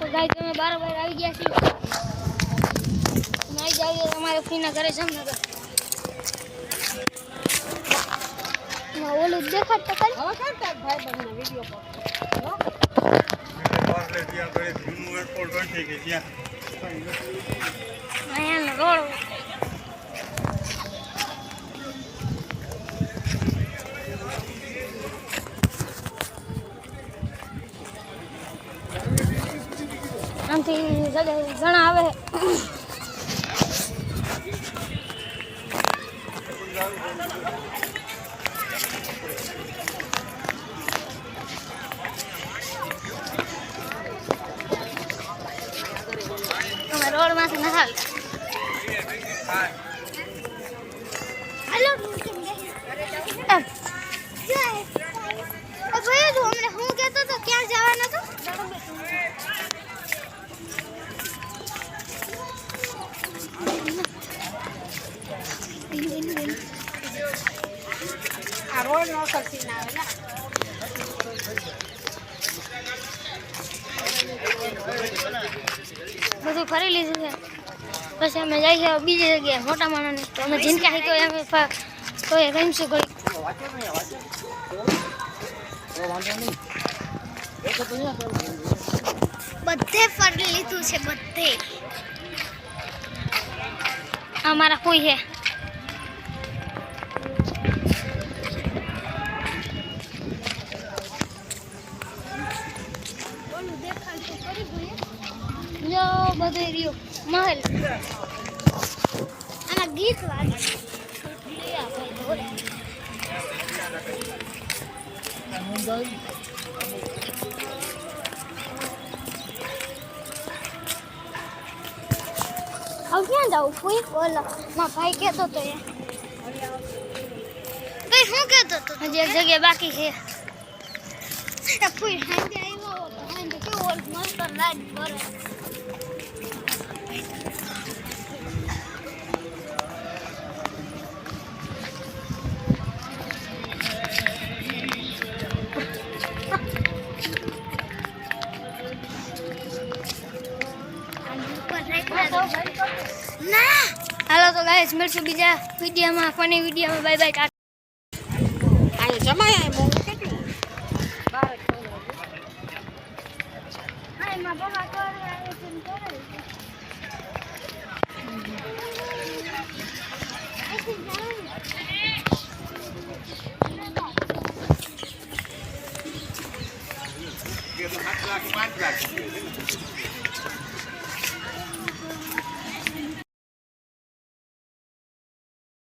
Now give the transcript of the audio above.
guys તમે બરાબર આવી ગયા છીએ નાઈ જાવીએ તમારે ફ્રીના ઘરે જામનગર ના ઓલું દેખાડતા કરી હવે કરતા ભાઈ બંને વિડિયો પર હો બસ લે ત્યાં કરે જૂનું એરપોર્ટ હોય છે કે ત્યાં અહીંયા રોડ આમથી જણા આવે તમે રોડ માંથી ના હાલ હેલો ભાઈ તું હમણે હું કહેતો તો ક્યાં જવાનો તો આ રોડ નો કરતી ના આવે ને બધું કરી લીધું છે પછી અમે જઈએ છીએ બીજી જગ્યાએ મોટા માણસને તો અમે જિંદગી આવી તો અમે તો એ રહીશું ઘડી બધે ફરી લીધું છે બધે અમારા કોઈ છે જો બધું રહ્યું મહેલ આના ગીત વાગે હવે ક્યાં જાઉં ફૂઈ ઓલા મારા ભાઈ કહેતો હતો એ ભાઈ શું કહેતો હતો હજી એક જગ્યા બાકી છે ફૂઈ સાંજે આવ્યો સાંજે કેવું મસ્ત લાઈટ ભરે ના હાલો તો ગાઈસ મળશું બીજા વિડીયોમાં ફની વિડીયોમાં બાય બાય ટાટા આ જમાય આ બહુ કેટલું બાર હા એમાં બહા કરે આવે છે કે 7 લાખ 5 લાખ